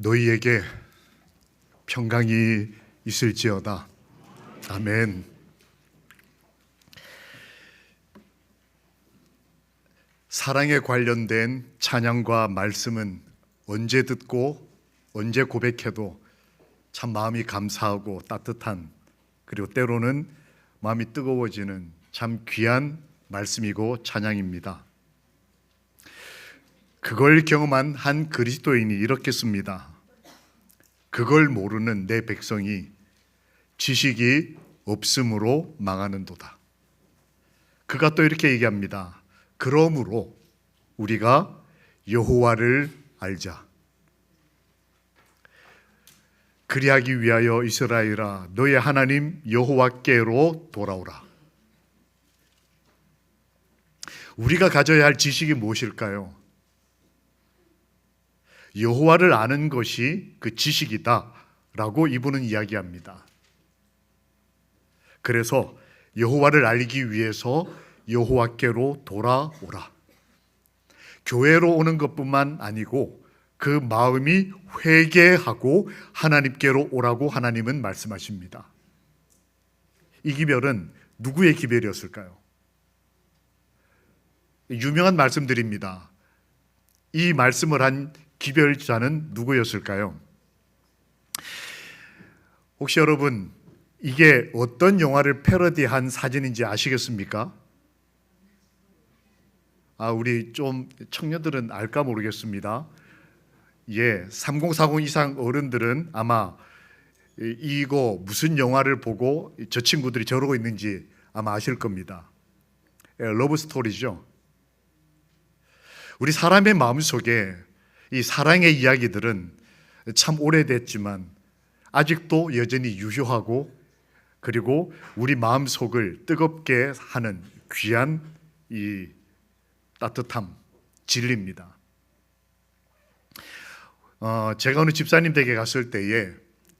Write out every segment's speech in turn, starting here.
너희에게 평강이 있을지어다. 아멘. 사랑에 관련된 찬양과 말씀은 언제 듣고 언제 고백해도 참 마음이 감사하고 따뜻한, 그리고 때로는 마음이 뜨거워지는 참 귀한 말씀이고 찬양입니다. 그걸 경험한 한 그리스도인이 이렇게 씁니다. 그걸 모르는 내 백성이 지식이 없음으로 망하는도다. 그가 또 이렇게 얘기합니다. 그러므로 우리가 여호와를 알자. 그리하기 위하여 이스라엘아 너의 하나님 여호와께로 돌아오라. 우리가 가져야 할 지식이 무엇일까요? 여호와를 아는 것이 그 지식이다 라고 이분은 이야기합니다. 그래서 여호와를 알기 위해서 여호와께로 돌아오라. 교회로 오는 것뿐만 아니고 그 마음이 회개하고 하나님께로 오라고 하나님은 말씀하십니다. 이 기별은 누구의 기별이었을까요? 유명한 말씀들입니다. 이 말씀을 한 기별자는 누구였을까요? 혹시 여러분 이게 어떤 영화를 패러디한 사진인지 아시겠습니까? 우리 좀 청년들은 알까 모르겠습니다. 3040 이상 어른들은 아마 이거 무슨 영화를 보고 저 친구들이 저러고 있는지 아마 아실 겁니다. 러브 스토리죠. 우리 사람의 마음속에 이 사랑의 이야기들은 참 오래됐지만 아직도 여전히 유효하고, 그리고 우리 마음속을 뜨겁게 하는 귀한 이 따뜻함, 진리입니다. 제가 어느 집사님 댁에 갔을 때에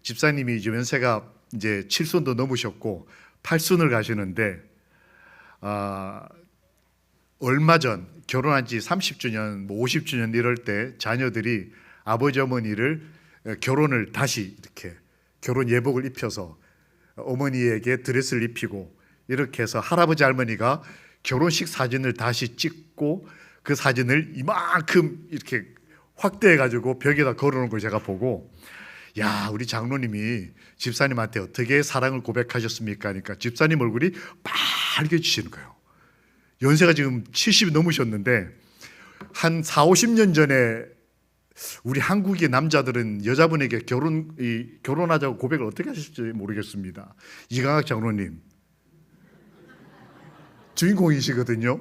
집사님이 이제 연세가 이제 7순도 넘으셨고 8순을 가시는데 얼마 전 결혼한 지 30주년, 50주년 이럴 때 자녀들이 아버지 어머니를 결혼을 다시 이렇게 결혼 예복을 입혀서 어머니에게 드레스를 입히고 이렇게 해서 할아버지 할머니가 결혼식 사진을 다시 찍고 그 사진을 이만큼 이렇게 확대해 가지고 벽에다 걸어놓은 걸 제가 보고, 야, 우리 장로님이 집사님한테 어떻게 사랑을 고백하셨습니까? 하니까 집사님 얼굴이 빨개지시는 거예요. 연세가 지금 70이 넘으셨는데 한 40-50년 전에 우리 한국의 남자들은 여자분에게 결혼하자고 고백을 어떻게 하실지 모르겠습니다. 이강학 장로님 주인공이시거든요.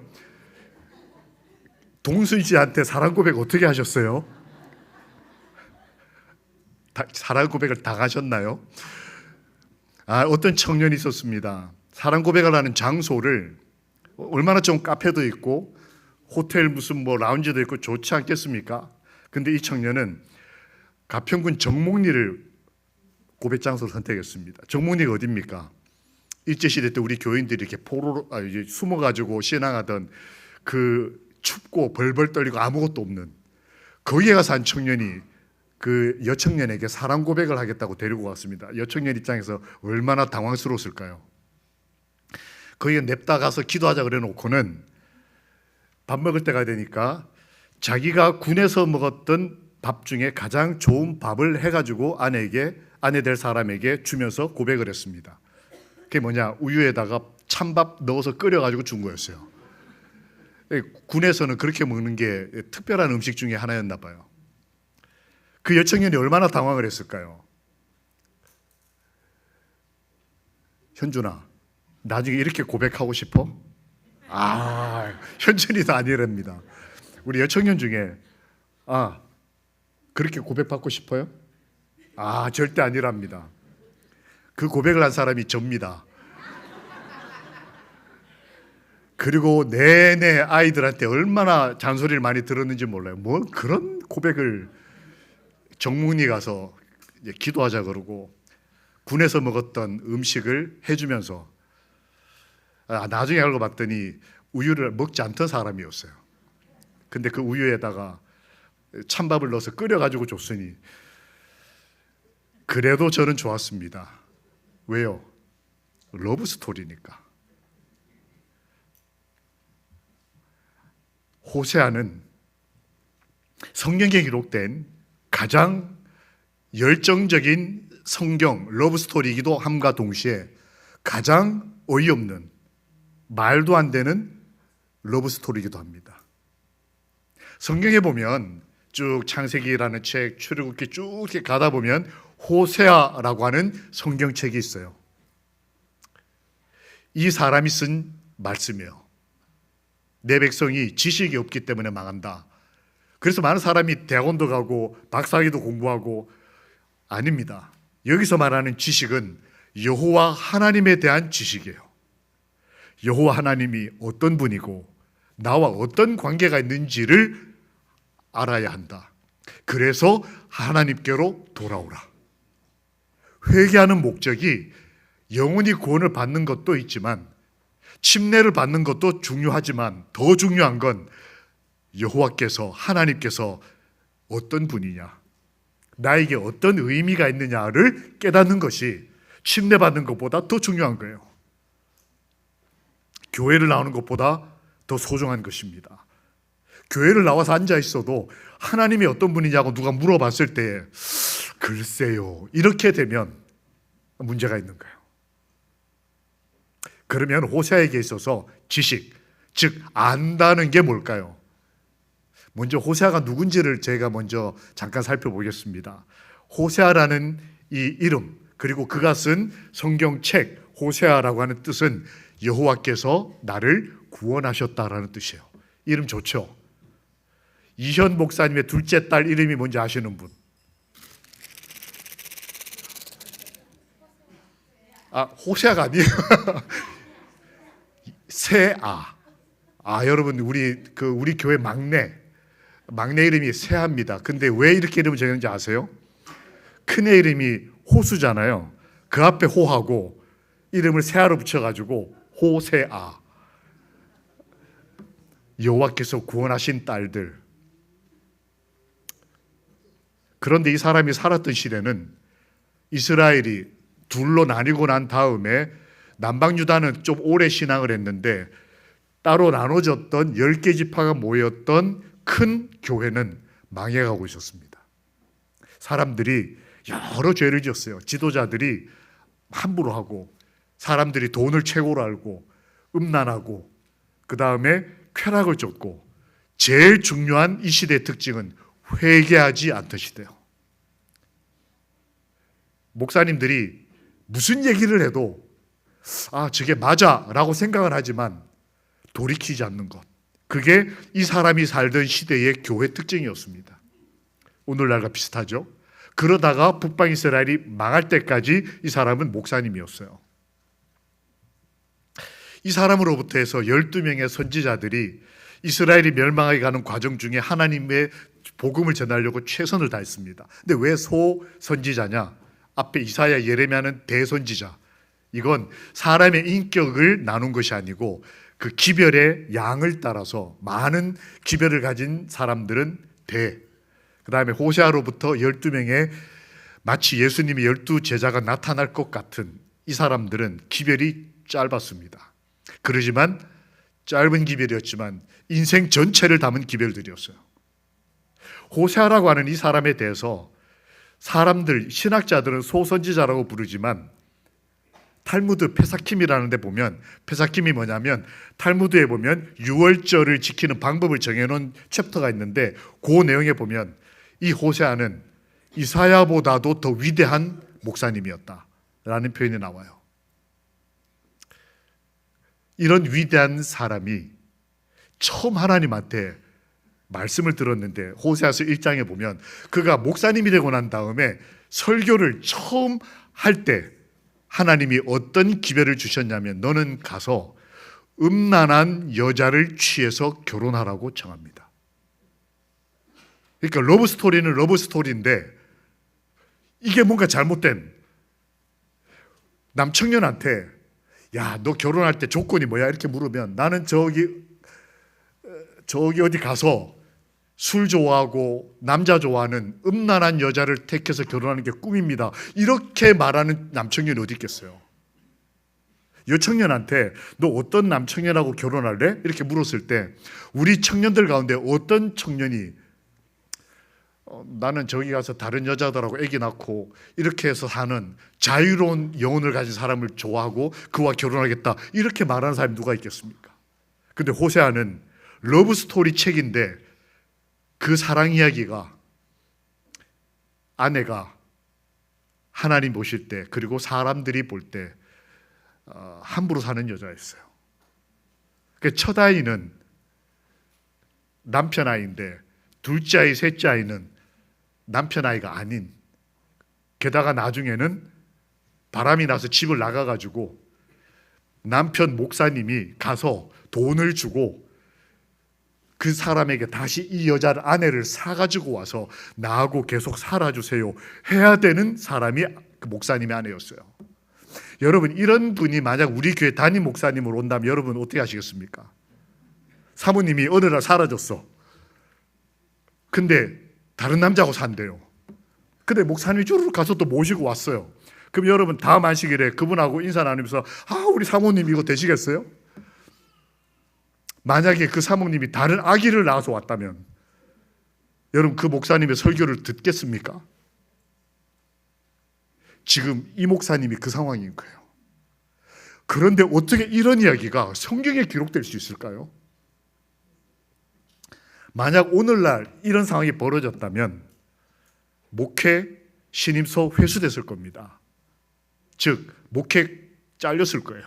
동순 씨한테 사랑 고백 어떻게 하셨어요? 사랑 고백을 당하셨나요? 어떤 청년이 있었습니다. 사랑 고백을 하는 장소를 얼마나 좋은 카페도 있고 호텔 무슨 라운지도 있고 좋지 않겠습니까? 근데 이 청년은 가평군 정목리를 고백 장소로 선택했습니다. 정목리가 어디입니까? 일제시대 때 우리 교인들이 이렇게 숨어가지고 신앙하던 그 춥고 벌벌 떨리고 아무것도 없는 거기에 가서 한 청년이 그 여청년에게 사랑 고백을 하겠다고 데리고 왔습니다. 여청년 입장에서 얼마나 당황스러웠을까요? 거기에 냅다 가서 기도하자 그래 놓고는 밥 먹을 때가 되니까 자기가 군에서 먹었던 밥 중에 가장 좋은 밥을 해가지고 아내 될 사람에게 주면서 고백을 했습니다. 그게 뭐냐, 우유에다가 찬밥 넣어서 끓여가지고 준 거였어요. 군에서는 그렇게 먹는 게 특별한 음식 중에 하나였나 봐요. 그 여청년이 얼마나 당황을 했을까요? 현준아, 나중에 이렇게 고백하고 싶어? 현준이도 아니랍니다. 우리 여청년 중에 그렇게 고백받고 싶어요? 절대 아니랍니다. 그 고백을 한 사람이 접니다. 그리고 내내 아이들한테 얼마나 잔소리를 많이 들었는지 몰라요. 뭐 그런 고백을 정문이 가서 이제 기도하자 그러고 군에서 먹었던 음식을 해주면서 나중에 알고 봤더니 우유를 먹지 않던 사람이었어요. 근데 그 우유에다가 찬밥을 넣어서 끓여가지고 줬으니 그래도 저는 좋았습니다. 왜요? 러브 스토리니까. 호세아는 성경에 기록된 가장 열정적인 성경 러브 스토리이기도 함과 동시에 가장 어이없는, 말도 안 되는 러브 스토리이기도 합니다. 성경에 보면 쭉 창세기라는 책, 출애굽기 쭉 이렇게 가다 보면 호세아라고 하는 성경책이 있어요. 이 사람이 쓴 말씀이에요. 내 백성이 지식이 없기 때문에 망한다. 그래서 많은 사람이 대학원도 가고 박사학위도 공부하고, 아닙니다. 여기서 말하는 지식은 여호와 하나님에 대한 지식이에요. 여호와 하나님이 어떤 분이고 나와 어떤 관계가 있는지를 알아야 한다. 그래서 하나님께로 돌아오라. 회개하는 목적이 영혼이 구원을 받는 것도 있지만, 침례를 받는 것도 중요하지만, 더 중요한 건 여호와께서, 하나님께서 어떤 분이냐, 나에게 어떤 의미가 있느냐를 깨닫는 것이 침례 받는 것보다 더 중요한 거예요. 교회를 나오는 것보다 더 소중한 것입니다. 교회를 나와서 앉아 있어도 하나님이 어떤 분이냐고 누가 물어봤을 때 글쎄요, 이렇게 되면 문제가 있는 거예요. 그러면 호세아에게 있어서 지식, 즉 안다는 게 뭘까요? 먼저 호세아가 누군지를 제가 먼저 잠깐 살펴보겠습니다. 호세아라는 이 이름, 그리고 그가 쓴 성경책 호세아라고 하는 뜻은 여호와께서 나를 구원하셨다라는 뜻이에요. 이름 좋죠? 이현 목사님의 둘째 딸 이름이 뭔지 아시는 분? 호세아가 아니에요. 세아. 여러분, 우리 교회 막내 이름이 세아입니다. 근데 왜 이렇게 이름을 정했는지 아세요? 큰애 이름이 호수잖아요. 그 앞에 호하고 이름을 세아로 붙여가지고 호세아. 여호와께서 구원하신 딸들. 그런데 이 사람이 살았던 시대는 이스라엘이 둘로 나뉘고 난 다음에 남방유다는 좀 오래 신앙을 했는데, 따로 나눠졌던 10개 지파가 모였던 큰 교회는 망해가고 있었습니다. 사람들이 여러 죄를 지었어요. 지도자들이 함부로 하고, 사람들이 돈을 최고로 알고, 음란하고, 그 다음에 쾌락을 쫓고, 제일 중요한 이 시대의 특징은 회개하지 않듯이돼요. 목사님들이 무슨 얘기를 해도 저게 맞아 라고 생각을 하지만 돌이키지 않는 것, 그게 이 사람이 살던 시대의 교회 특징이었습니다. 오늘날과 비슷하죠. 그러다가 북방 이스라엘이 망할 때까지 이 사람은 목사님이었어요. 이 사람으로부터 해서 12명의 선지자들이 이스라엘이 멸망하게 가는 과정 중에 하나님의 복음을 전하려고 최선을 다했습니다. 근데 왜 소선지자냐? 앞에 이사야, 예레미야는 대선지자. 이건 사람의 인격을 나눈 것이 아니고 그 기별의 양을 따라서 많은 기별을 가진 사람들은 그 다음에 호세아로부터 12명의 마치 예수님의 12제자가 나타날 것 같은 이 사람들은 기별이 짧았습니다. 그러지만 짧은 기별이었지만 인생 전체를 담은 기별들이었어요. 호세아라고 하는 이 사람에 대해서 사람들, 신학자들은 소선지자라고 부르지만 탈무드 페사킴이라는 데 보면, 페사킴이 뭐냐면 탈무드에 보면 유월절을 지키는 방법을 정해놓은 챕터가 있는데, 그 내용에 보면 이 호세아는 이사야보다도 더 위대한 목사님이었다라는 표현이 나와요. 이런 위대한 사람이 처음 하나님한테 말씀을 들었는데, 호세아서 1장에 보면 그가 목사님이 되고 난 다음에 설교를 처음 할 때 하나님이 어떤 기별을 주셨냐면, 너는 가서 음란한 여자를 취해서 결혼하라고 정합니다. 그러니까 러브 스토리는 러브 스토리인데, 이게 뭔가 잘못된, 남청년한테 야, 너 결혼할 때 조건이 뭐야? 이렇게 물으면 나는 저기 어디 가서 술 좋아하고 남자 좋아하는 음란한 여자를 택해서 결혼하는 게 꿈입니다. 이렇게 말하는 남청년이 어디 있겠어요? 여청년한테 너 어떤 남청년하고 결혼할래? 이렇게 물었을 때 우리 청년들 가운데 어떤 청년이 나는 저기 가서 다른 여자들하고 애기 낳고 이렇게 해서 사는 자유로운 영혼을 가진 사람을 좋아하고 그와 결혼하겠다 이렇게 말하는 사람이 누가 있겠습니까? 근데 호세아는 러브 스토리 책인데 그 사랑 이야기가 아내가 하나님 보실 때 그리고 사람들이 볼 때 함부로 사는 여자였어요. 첫 아이는 남편 아이인데 둘째 아이, 셋째 아이는 남편 아이가 아닌, 게다가 나중에는 바람이 나서 집을 나가가지고 남편 목사님이 가서 돈을 주고 그 사람에게 다시 이 여자를 아내를 사가지고 와서 나하고 계속 살아주세요 해야 되는 사람이 그 목사님의 아내였어요. 여러분, 이런 분이 만약 우리 교회 담임 목사님으로 온다면 여러분 어떻게 하시겠습니까? 사모님이 어느 날 사라졌어. 근데 다른 남자하고 산대요. 근데 목사님이 쭈르륵 가서 또 모시고 왔어요. 그럼 여러분 다음 안식일에 그분하고 인사 나누면서 우리 사모님 이거 되시겠어요? 만약에 그 사모님이 다른 아기를 낳아서 왔다면 여러분 그 목사님의 설교를 듣겠습니까? 지금 이 목사님이 그 상황인 거예요. 그런데 어떻게 이런 이야기가 성경에 기록될 수 있을까요? 만약 오늘날 이런 상황이 벌어졌다면 목회 신임서 회수됐을 겁니다. 즉 목회 잘렸을 거예요.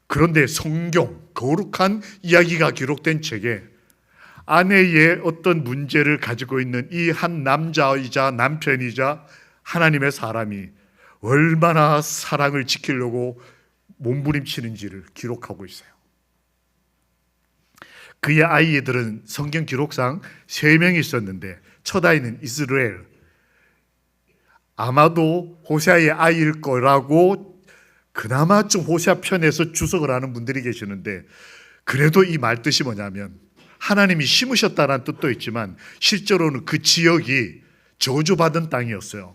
그런데 성경 거룩한 이야기가 기록된 책에 아내의 어떤 문제를 가지고 있는 이 한 남자이자 남편이자 하나님의 사람이 얼마나 사랑을 지키려고 몸부림치는지를 기록하고 있어요. 그의 아이들은 성경 기록상 3명이 있었는데 첫 아이는 이스라엘, 아마도 호세아의 아이일 거라고 그나마 좀 호세아 편에서 주석을 하는 분들이 계시는데, 그래도 이 말 뜻이 뭐냐면 하나님이 심으셨다는 뜻도 있지만 실제로는 그 지역이 저주받은 땅이었어요.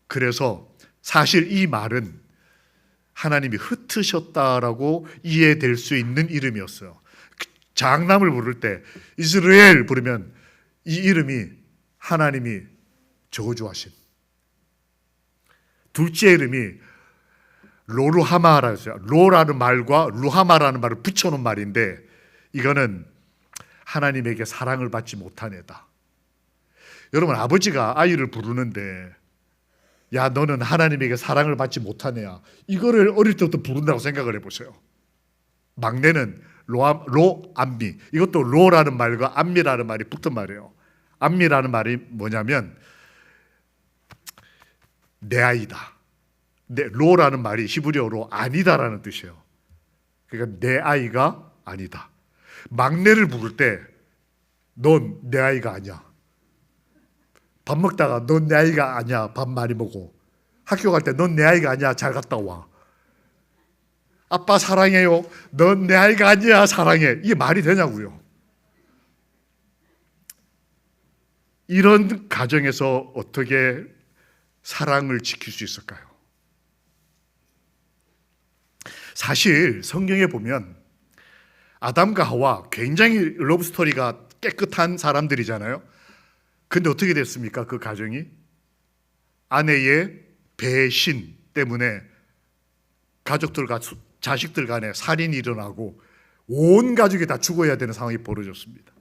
그래서 사실 이 말은 하나님이 흩으셨다라고 이해될 수 있는 이름이었어요. 장남을 부를 때 이스라엘 부르면 이 이름이 하나님이 저주하신, 둘째 이름이 로루하마라고 했어요. 로라는 말과 루하마라는 말을 붙여놓은 말인데 이거는 하나님에게 사랑을 받지 못한 애다. 여러분, 아버지가 아이를 부르는데 야 너는 하나님에게 사랑을 받지 못한 애야, 이거를 어릴 때부터 부른다고 생각을 해보세요. 막내는 로암미, 이것도 로라는 말과 암미라는 말이 붙은 말이에요. 암미라는 말이 뭐냐면 내 아이다. 로라는 말이 히브리어로 아니다라는 뜻이에요. 그러니까 내 아이가 아니다. 막내를 부를 때 넌 내 아이가 아니야. 밥 먹다가 넌 내 아이가 아니야. 밥 많이 먹고. 학교 갈 때 넌 내 아이가 아니야. 잘 갔다 와. 아빠 사랑해요. 넌 내 아이가 아니야. 사랑해. 이게 말이 되냐고요. 이런 가정에서 어떻게 사랑을 지킬 수 있을까요? 사실 성경에 보면 아담과 하와 굉장히 러브스토리가 깨끗한 사람들이잖아요. 근데 어떻게 됐습니까? 그 가정이 아내의 배신 때문에 가족들과 자식들 간에 살인이 일어나고 온 가족이 다 죽어야 되는 상황이 벌어졌습니다.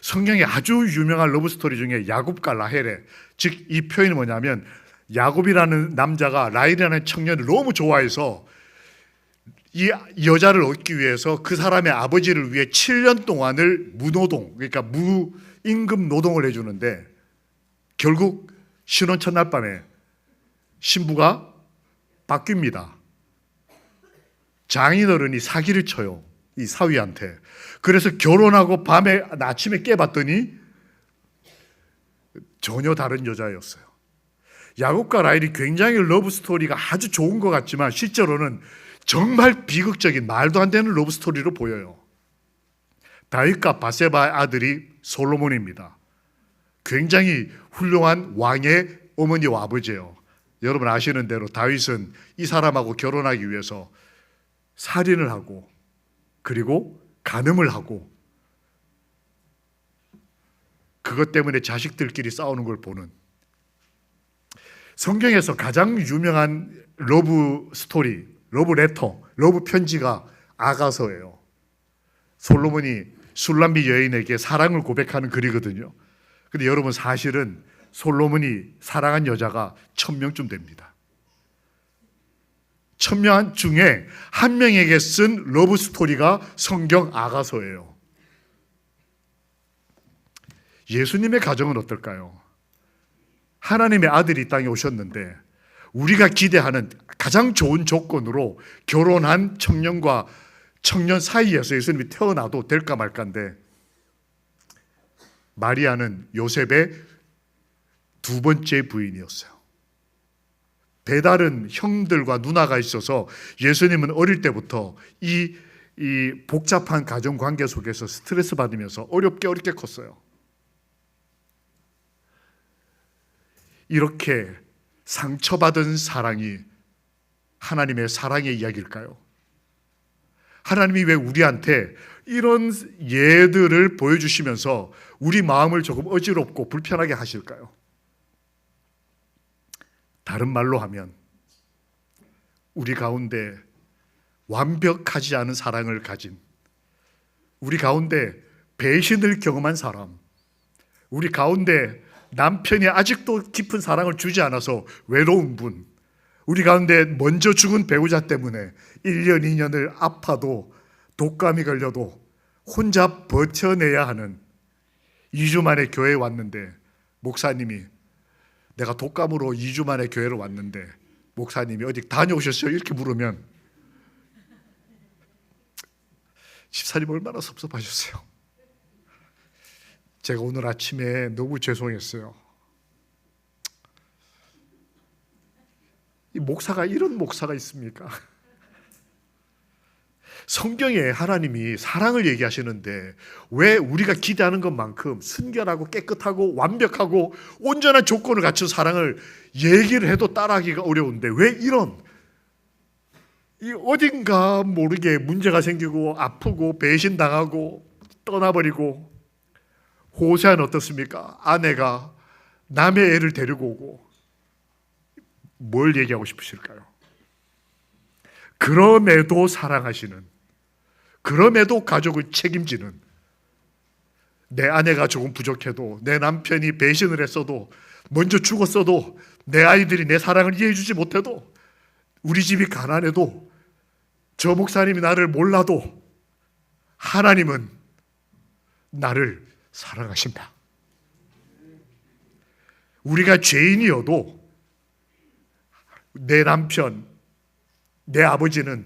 성경에 아주 유명한 러브스토리 중에 야곱과 라헬의, 즉 이 표현이 뭐냐면 야곱이라는 남자가 라헬이라는 청년을 너무 좋아해서 이 여자를 얻기 위해서 그 사람의 아버지를 위해 7년 동안을 무노동, 그러니까 무임금 노동을 해주는데 결국 신혼 첫날 밤에 신부가 바뀝니다. 장인어른이 사기를 쳐요, 이 사위한테. 그래서 결혼하고 아침에 깨봤더니 전혀 다른 여자였어요. 야곱과 라헬이 굉장히 러브스토리가 아주 좋은 것 같지만 실제로는 정말 비극적인 말도 안 되는 러브스토리로 보여요. 다윗과 바세바의 아들이 솔로몬입니다. 굉장히 훌륭한 왕의 어머니와 아버지예요. 여러분 아시는 대로 다윗은 이 사람하고 결혼하기 위해서 살인을 하고 그리고 간음을 하고 그것 때문에 자식들끼리 싸우는 걸 보는, 성경에서 가장 유명한 러브 스토리, 러브 레터, 러브 편지가 아가서예요. 솔로몬이 술람비 여인에게 사랑을 고백하는 글이거든요. 근데 여러분 사실은 솔로몬이 사랑한 여자가 1000명쯤 됩니다. 1000명 중에 한 명에게 쓴 러브 스토리가 성경 아가서예요. 예수님의 가정은 어떨까요? 하나님의 아들이 이 땅에 오셨는데 우리가 기대하는 가장 좋은 조건으로 결혼한 청년과 청년 사이에서 예수님이 태어나도 될까 말까인데, 마리아는 요셉의 두 번째 부인이었어요. 배다른 형들과 누나가 있어서 예수님은 어릴 때부터 이 복잡한 가정 관계 속에서 스트레스 받으면서 어렵게 컸어요. 이렇게 상처받은 사랑이 하나님의 사랑의 이야기일까요? 하나님이 왜 우리한테 이런 예들을 보여주시면서 우리 마음을 조금 어지럽고 불편하게 하실까요? 다른 말로 하면 우리 가운데 완벽하지 않은 사랑을 가진, 우리 가운데 배신을 경험한 사람, 우리 가운데 남편이 아직도 깊은 사랑을 주지 않아서 외로운 분, 우리 가운데 먼저 죽은 배우자 때문에 1년, 2년을 아파도 독감이 걸려도 혼자 버텨내야 하는, 2주 만에 교회에 왔는데 목사님이, 내가 독감으로 2주 만에 교회를 왔는데 목사님이 어디 다녀오셨어요? 이렇게 물으면 집사님 얼마나 섭섭하셨어요. 제가 오늘 아침에 너무 죄송했어요. 이 목사가 이런 목사가 있습니까? 성경에 하나님이 사랑을 얘기하시는데 왜 우리가 기대하는 것만큼 순결하고 깨끗하고 완벽하고 온전한 조건을 갖춘 사랑을 얘기를 해도 따라하기가 어려운데 왜 이런 이 어딘가 모르게 문제가 생기고 아프고 배신당하고 떠나버리고. 호세아는 어떻습니까? 아내가 남의 애를 데리고 오고. 뭘 얘기하고 싶으실까요? 그럼에도 사랑하시는, 그럼에도 가족을 책임지는, 내 아내가 조금 부족해도, 내 남편이 배신을 했어도, 먼저 죽었어도, 내 아이들이 내 사랑을 이해해주지 못해도, 우리 집이 가난해도, 저 목사님이 나를 몰라도 하나님은 나를 사랑하신다. 우리가 죄인이어도 내 남편, 내 아버지는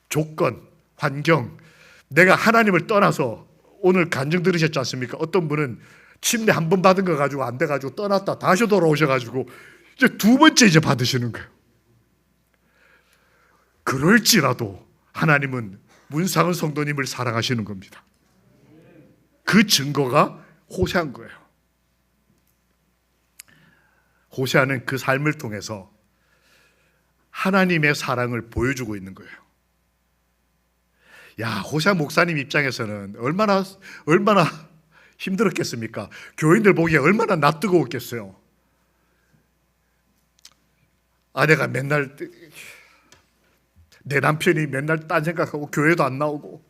조건, 환경, 내가 하나님을 떠나서, 오늘 간증 들으셨지 않습니까? 어떤 분은 침대 한 번 받은 거 가지고 안 돼가지고 떠났다 다시 돌아오셔가지고 이제 두 번째 이제 받으시는 거예요. 그럴지라도 하나님은 문상은 성도님을 사랑하시는 겁니다. 그 증거가 호세아인 거예요. 호세아는 그 삶을 통해서 하나님의 사랑을 보여주고 있는 거예요. 야, 호세아 목사님 입장에서는 얼마나 힘들었겠습니까? 교인들 보기에 얼마나 낯뜨거웠겠어요. 아내가 맨날, 내 남편이 맨날 딴 생각하고 교회도 안 나오고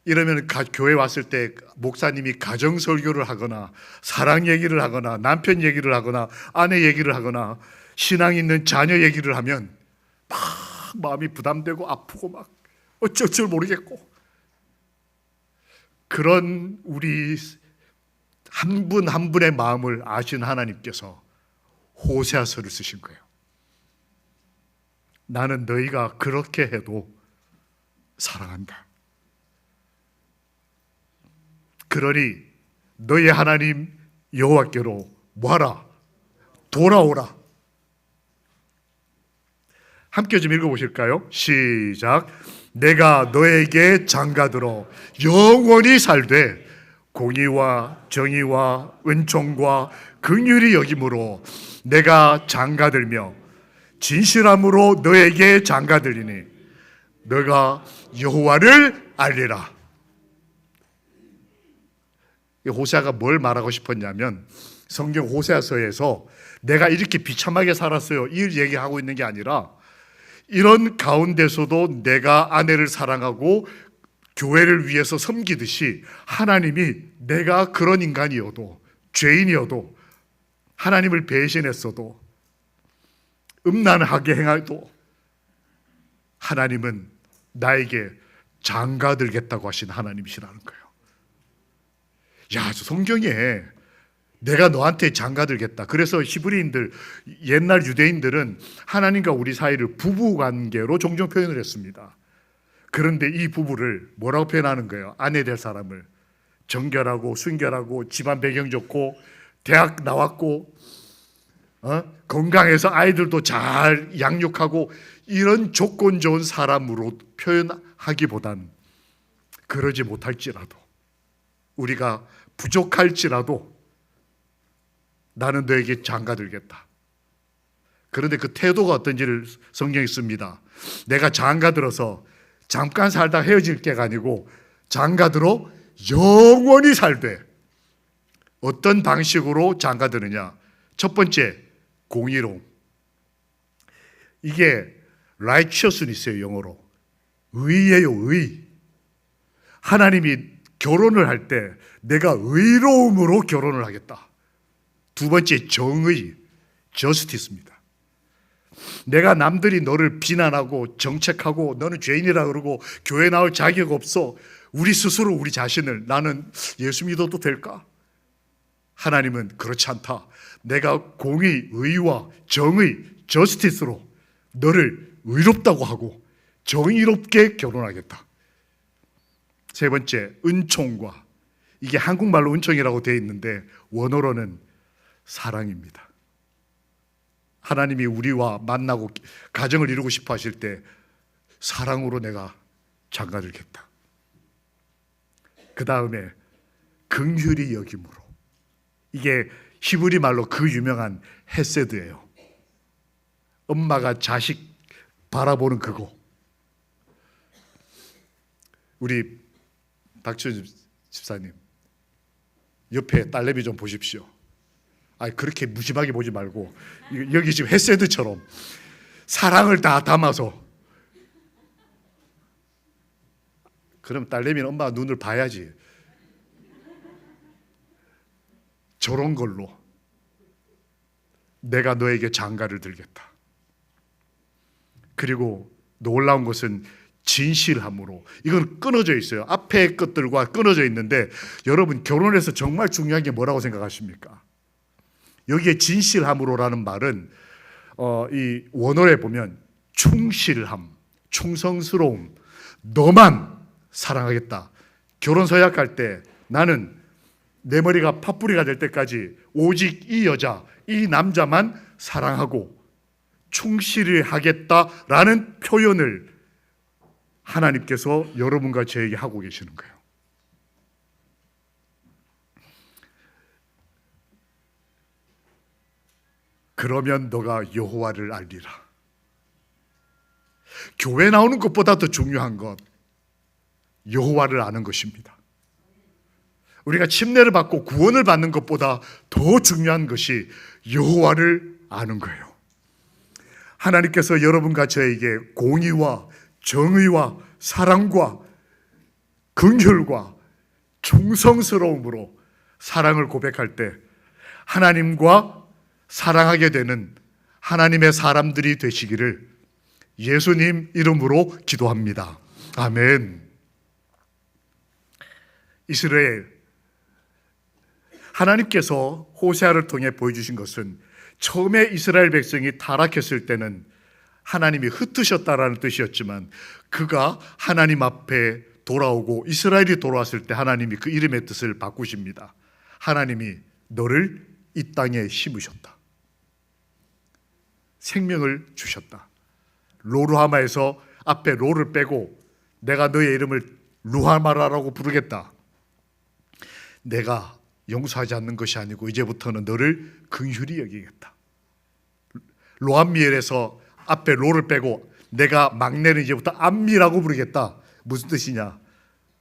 이러면 교회 왔을 때 목사님이 가정 설교를 하거나 사랑 얘기를 하거나 남편 얘기를 하거나 아내 얘기를 하거나 신앙 있는 자녀 얘기를 하면 막 마음이 부담되고 아프고 막 어쩔 줄 모르겠고, 그런 우리 한 분 한 분의 마음을 아신 하나님께서 호세아서를 쓰신 거예요. 나는 너희가 그렇게 해도 사랑한다. 그러니 너희 하나님 여호와께로 뭐하라? 돌아오라. 함께 좀 읽어보실까요? 시작. 내가 너에게 장가들어 영원히 살되 공의와 정의와 은총과 긍휼히 여김으로 내가 장가들며 진실함으로 너에게 장가들리니 너가 여호와를 알리라. 호세아가 뭘 말하고 싶었냐면 성경 호세아서에서 내가 이렇게 비참하게 살았어요 이 얘기하고 있는 게 아니라 이런 가운데서도 내가 아내를 사랑하고 교회를 위해서 섬기듯이 하나님이 내가 그런 인간이어도 죄인이어도 하나님을 배신했어도 음란하게 행해도 하나님은 나에게 장가들겠다고 하신 하나님이시라는 거예요. 야, 성경에 내가 너한테 장가들겠다. 그래서 히브리인들, 옛날 유대인들은 하나님과 우리 사이를 부부관계로 종종 표현을 했습니다. 그런데 이 부부를 뭐라고 표현하는 거예요? 아내 될 사람을 정결하고 순결하고 집안 배경 좋고 대학 나왔고 건강해서 아이들도 잘 양육하고 이런 조건 좋은 사람으로 표현하기보단 그러지 못할지라도 우리가 부족할지라도 나는 너에게 장가들겠다. 그런데 그 태도가 어떤지를 성경에 씁니다. 내가 장가들어서 잠깐 살다 헤어질 게가 아니고 장가들어 영원히 살되 어떤 방식으로 장가드느냐? 첫 번째, 공의로움. 이게 righteousness예요, 영어로. 의예요, 의. 하나님이 결혼을 할 때 내가 의로움으로 결혼을 하겠다. 두 번째, 정의, justice입니다. 내가 남들이 너를 비난하고 정책하고 너는 죄인이라 그러고 교회 나올 자격 없어. 우리 스스로 우리 자신을 나는 예수 믿어도 될까? 하나님은 그렇지 않다. 내가 공의, 의와 정의, 저스티스로 너를 의롭다고 하고 정의롭게 결혼하겠다. 세 번째, 은총과. 이게 한국말로 은총이라고 되어 있는데 원어로는 사랑입니다. 하나님이 우리와 만나고 가정을 이루고 싶어 하실 때 사랑으로 내가 장가들겠다. 그 다음에 긍휼히 여김으로. 이게 히브리 말로 그 유명한 헤세드예요. 엄마가 자식 바라보는 그거. 우리 박지훈 집사님 옆에 딸내미 좀 보십시오. 그렇게 무심하게 보지 말고 여기 지금 헤세드처럼 사랑을 다 담아서. 그럼 딸내미는 엄마 눈을 봐야지. 저런 걸로 내가 너에게 장가를 들겠다. 그리고 놀라운 것은 진실함으로. 이건 끊어져 있어요. 앞에 것들과 끊어져 있는데 여러분 결혼해서 정말 중요한 게 뭐라고 생각하십니까? 여기에 진실함으로라는 말은 이 원어에 보면 충실함, 충성스러움, 너만 사랑하겠다. 결혼 서약할 때 나는 내 머리가 팥뿌리가 될 때까지 오직 이 여자, 이 남자만 사랑하고 충실히 하겠다라는 표현을 하나님께서 여러분과 저에게 하고 계시는 거예요. 그러면 너가 여호와를 알리라. 교회 나오는 것보다 더 중요한 것 여호와를 아는 것입니다. 우리가 침례를 받고 구원을 받는 것보다 더 중요한 것이 여호와를 아는 거예요. 하나님께서 여러분과 저에게 공의와 정의와 사랑과 긍휼과 충성스러움으로 사랑을 고백할 때 하나님과 사랑하게 되는 하나님의 사람들이 되시기를 예수님 이름으로 기도합니다. 아멘. 이스라엘, 하나님께서 호세아를 통해 보여주신 것은 처음에 이스라엘 백성이 타락했을 때는 하나님이 흩으셨다라는 뜻이었지만 그가 하나님 앞에 돌아오고 이스라엘이 돌아왔을 때 하나님이 그 이름의 뜻을 바꾸십니다. 하나님이 너를 이 땅에 심으셨다. 생명을 주셨다. 로루하마에서 앞에 로를 빼고 내가 너의 이름을 루하마라라고 부르겠다. 내가 용서하지 않는 것이 아니고 이제부터는 너를 긍휼히 여기겠다. 로암미엘에서 앞에 로를 빼고 내가 막내는 이제부터 암미라고 부르겠다. 무슨 뜻이냐?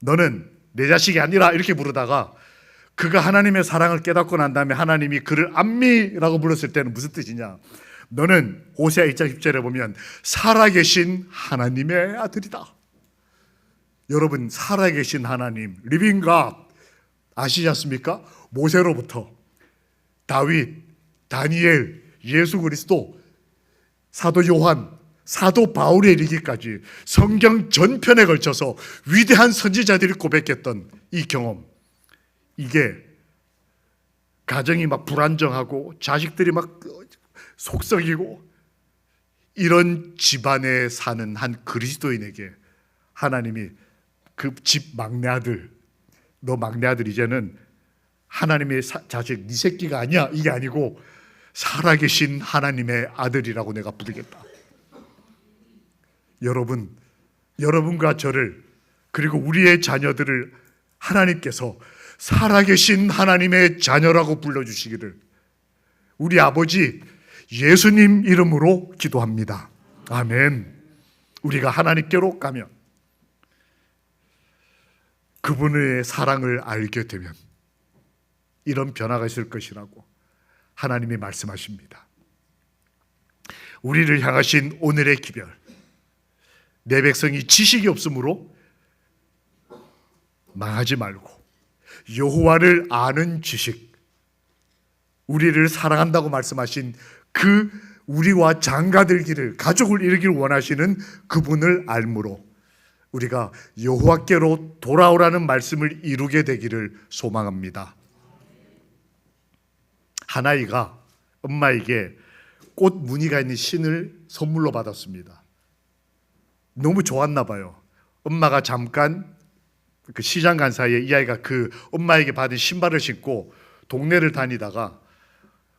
너는 내 자식이 아니라 이렇게 부르다가 그가 하나님의 사랑을 깨닫고 난 다음에 하나님이 그를 암미라고 불렀을 때는 무슨 뜻이냐? 너는 호세아 1장 10절에 보면 살아계신 하나님의 아들이다. 여러분, 살아계신 하나님, 리빙 갓 아시지 않습니까? 모세로부터 다윗, 다니엘, 예수 그리스도, 사도 요한, 사도 바울에 이르기까지 성경 전편에 걸쳐서 위대한 선지자들이 고백했던 이 경험, 이게 가정이 막 불안정하고 자식들이 막 속썩이고 이런 집안에 사는 한 그리스도인에게 하나님이 그 집 막내 아들, 너 막내 아들 이제는 하나님의 자식, 네 새끼가 아니야, 이게 아니고 살아계신 하나님의 아들이라고 내가 부르겠다. 여러분과 저를, 그리고 우리의 자녀들을 하나님께서 살아계신 하나님의 자녀라고 불러주시기를 우리 아버지 예수님 이름으로 기도합니다. 아멘. 우리가 하나님께로 가면, 그분의 사랑을 알게 되면 이런 변화가 있을 것이라고 하나님이 말씀하십니다. 우리를 향하신 오늘의 기별, 내 백성이 지식이 없으므로 망하지 말고 여호와를 아는 지식, 우리를 사랑한다고 말씀하신 그 우리와 장가들기를, 가족을 이루기를 원하시는 그분을 알므로 우리가 여호와께로 돌아오라는 말씀을 이루게 되기를 소망합니다. 한 아이가 엄마에게 꽃 무늬가 있는 신을 선물로 받았습니다. 너무 좋았나 봐요. 엄마가 잠깐 그 시장 간 사이에 이 아이가 그 엄마에게 받은 신발을 신고 동네를 다니다가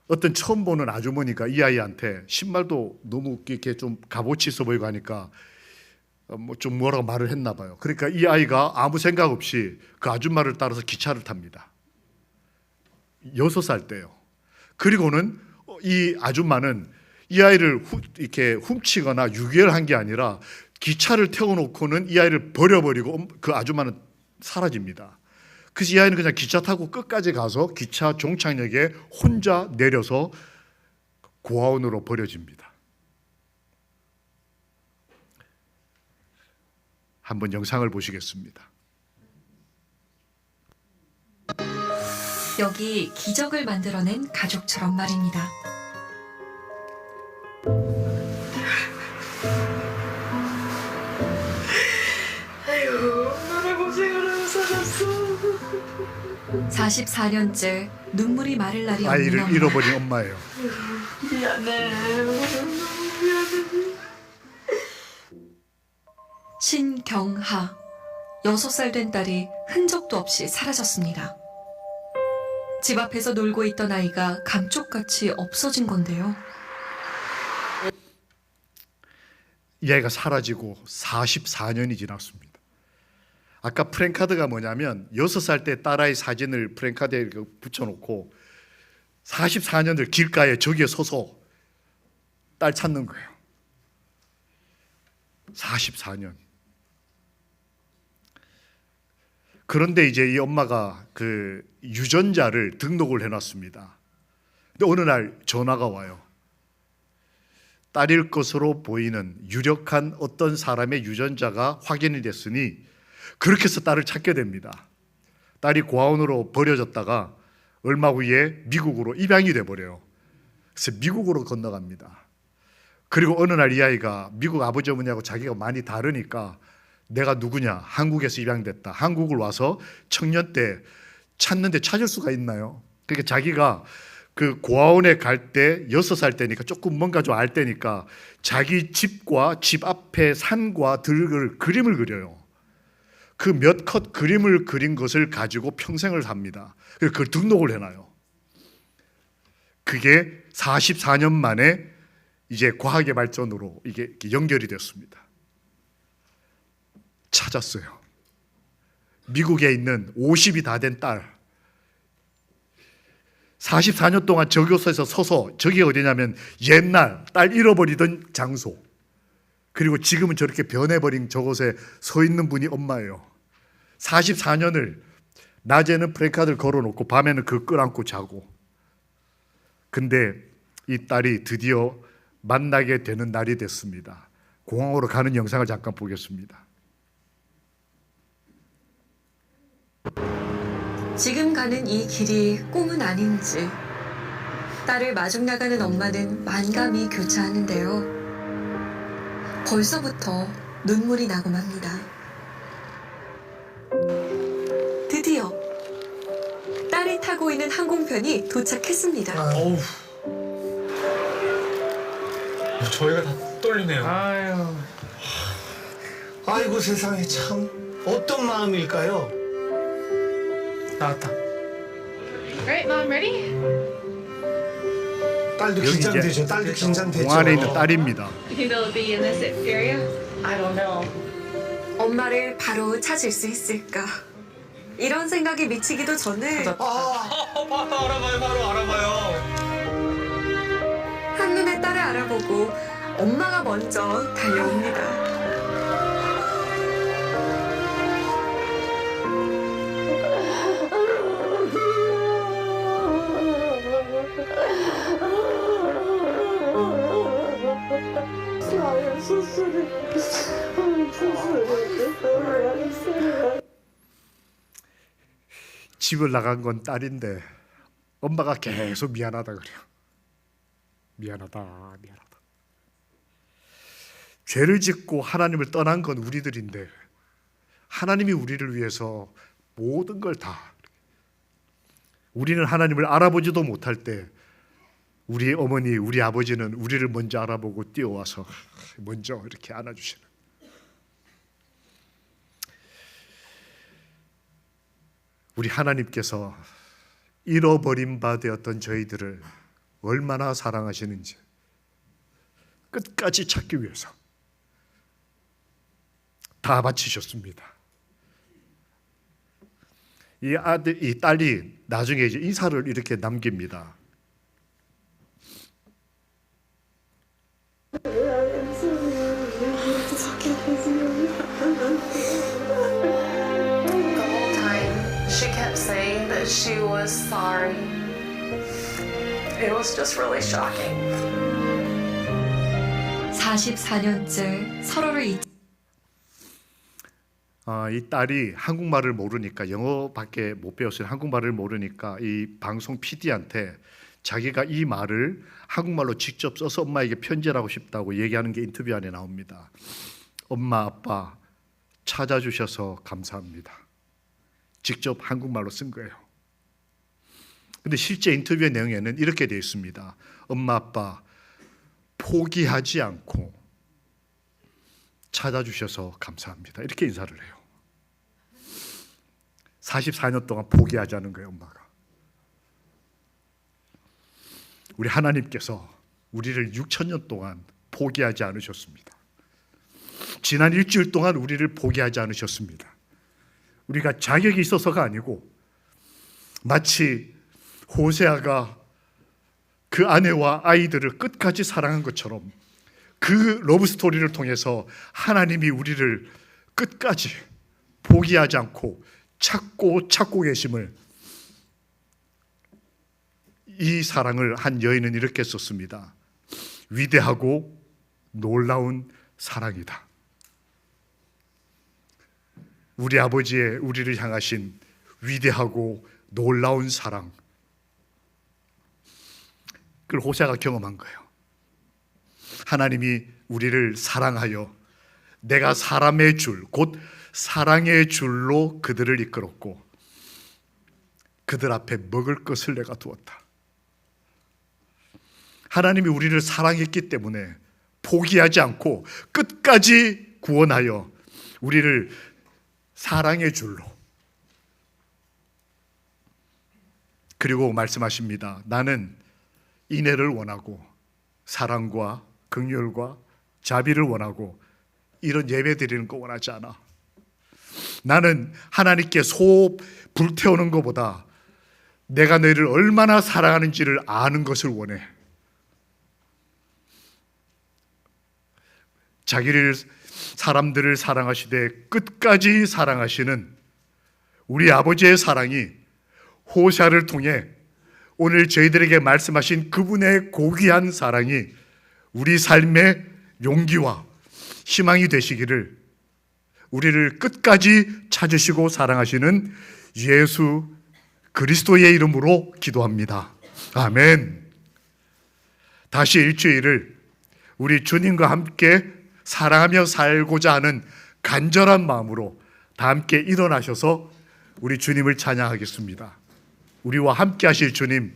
어떤 처음 보는 아주머니가 이 아이한테 신발도 너무 이렇게 좀 값어치 있어 보이고 하니까 좀 뭐라고 말을 했나 봐요. 그러니까 이 아이가 아무 생각 없이 그 아줌마를 따라서 기차를 탑니다. 6살 때요. 그리고는 이 아줌마는 이 아이를 이렇게 훔치거나 유괴를 한 게 아니라 기차를 태워놓고는 이 아이를 버려버리고 그 아줌마는 사라집니다. 그래서 이 아이는 그냥 기차 타고 끝까지 가서 기차 종착역에 혼자 내려서 고아원으로 버려집니다. 한번 영상을 보시겠습니다. 여기 기적을 만들어낸 가족처럼 말입니다. 아이고, 얼마나 고생을 하고 살았어. 44년째 눈물이 마를 날이 없는 아이를 엄마. 잃어버린 엄마예요. 미안해. 너무 미안해. 신경하, 6살 된 딸이 흔적도 없이 사라졌습니다. 집 앞에서 놀고 있던 아이가 감쪽같이 없어진 건데요. 이 아이가 사라지고 44년이 지났습니다. 아까 프랭카드가 뭐냐면 6살 때 딸아이 사진을 프랭카드에 붙여놓고 44년을 길가에 저기에 서서 딸 찾는 거예요. 44년. 그런데 이제 이 엄마가 그 유전자를 등록을 해놨습니다. 근데 어느 날 전화가 와요. 딸일 것으로 보이는 유력한 어떤 사람의 유전자가 확인이 됐으니 그렇게 해서 딸을 찾게 됩니다. 딸이 고아원으로 버려졌다가 얼마 후에 미국으로 입양이 돼버려요. 그래서 미국으로 건너갑니다. 그리고 어느 날 이 아이가 미국 아버지 어머니하고 자기가 많이 다르니까 내가 누구냐, 한국에서 입양됐다, 한국을 와서 청년 때 찾는데 찾을 수가 있나요? 그러니까 자기가 그 고아원에 갈 때 6살 때니까 조금 뭔가 좀 알 때니까 자기 집과 집 앞에 산과 들을 그림을 그려요. 그 몇 컷 그림을 그린 것을 가지고 평생을 삽니다. 그걸 등록을 해놔요. 그게 44년 만에 이제 과학의 발전으로 이게 연결이 됐습니다. 찾았어요. 미국에 있는 50이 다 된 딸, 44년 동안 저교소에서 서서, 저기 어디냐면 옛날 딸 잃어버리던 장소, 그리고 지금은 저렇게 변해버린 저곳에 서 있는 분이 엄마예요. 44년을 낮에는 프레카드를 걸어놓고 밤에는 그 끌안고 자고. 근데 이 딸이 드디어 만나게 되는 날이 됐습니다. 공항으로 가는 영상을 잠깐 보겠습니다. 지금 가는 이 길이 꿈은 아닌지 딸을 마중 나가는 엄마는 만감이 교차하는데요. 벌써부터 눈물이 나고 맙니다. 드디어 딸이 타고 있는 항공편이 도착했습니다. 어우, 저희가 다 떨리네요. 아이고 세상에 참 어떤 마음일까요? 나왔다. Alright, Mom, ready? 딸도 여기 긴장되죠. 이제 딸도 긴장되죠. 공안에 있는 딸입니다. You think they'll be in this area? I don't know. 엄마를 바로 찾을 수 있을까? 이런 생각이 미치기도 전에 바로 알아봐요. 한눈에 딸을 알아보고 엄마가 먼저 달려옵니다. I'm so sorry. I'm so sorry. I'm sorry. 집을 나간 건 딸인데 엄마가 계속 미안하다 그래요. 미안하다. 죄를 짓고 하나님을 떠난 건 우리들인데 하나님이 우리를 위해서 모든 걸 다, 우리는 하나님을 알아보지도 못할 때 우리 어머니, 우리 아버지는 우리를 먼저 알아보고 뛰어와서 먼저 이렇게 안아주시는. 우리 하나님께서 잃어버린 바 되었던 저희들을 얼마나 사랑하시는지 끝까지 찾기 위해서 다 바치셨습니다. 이 딸이 나중에 이제 인사를 이렇게 남깁니다. The whole time, she kept saying that she was sorry. It was just really shocking. 44년째 서로를 잊지 이 딸이 한국말을 모르니까, 영어밖에 못 배웠어요. 한국말을 모르니까 이 방송 PD한테 자기가 이 말을 한국말로 직접 써서 엄마에게 편지를 하고 싶다고 얘기하는 게 인터뷰 안에 나옵니다. 엄마, 아빠 찾아주셔서 감사합니다. 직접 한국말로 쓴 거예요. 근데 실제 인터뷰의 내용에는 이렇게 되어 있습니다. 엄마, 아빠 포기하지 않고 찾아주셔서 감사합니다. 이렇게 인사를 해요. 44년 동안 포기하지 않은 거예요, 엄마가. 우리 하나님께서 우리를 6,000년 동안 포기하지 않으셨습니다. 지난 일주일 동안 우리를 포기하지 않으셨습니다. 우리가 자격이 있어서가 아니고 마치 호세아가 그 아내와 아이들을 끝까지 사랑한 것처럼 그 러브 스토리를 통해서 하나님이 우리를 끝까지 포기하지 않고 찾고 계심을, 이 사랑을 한 여인은 이렇게 썼습니다. 위대하고 놀라운 사랑이다. 우리 아버지의 우리를 향하신 위대하고 놀라운 사랑, 그걸 호세아가 경험한 거예요. 하나님이 우리를 사랑하여 내가 사람의 줄, 곧 사랑의 줄로 그들을 이끌었고 그들 앞에 먹을 것을 내가 두었다. 하나님이 우리를 사랑했기 때문에 포기하지 않고 끝까지 구원하여 우리를 사랑의 줄로, 그리고 말씀하십니다. 나는 인애를 원하고 사랑과 긍휼과 자비를 원하고 이런 예배 드리는 거 원하지 않아. 나는 하나님께 소 불태우는 것보다 내가 너희를 얼마나 사랑하는지를 아는 것을 원해. 사람들을 사랑하시되 끝까지 사랑하시는 우리 아버지의 사랑이 호세아를 통해 오늘 저희들에게 말씀하신 그분의 고귀한 사랑이 우리 삶의 용기와 희망이 되시기를 우리를 끝까지 찾으시고 사랑하시는 예수 그리스도의 이름으로 기도합니다. 아멘. 다시 일주일을 우리 주님과 함께 사랑하며 살고자 하는 간절한 마음으로 다 함께 일어나셔서 우리 주님을 찬양하겠습니다. 우리와 함께 하실 주님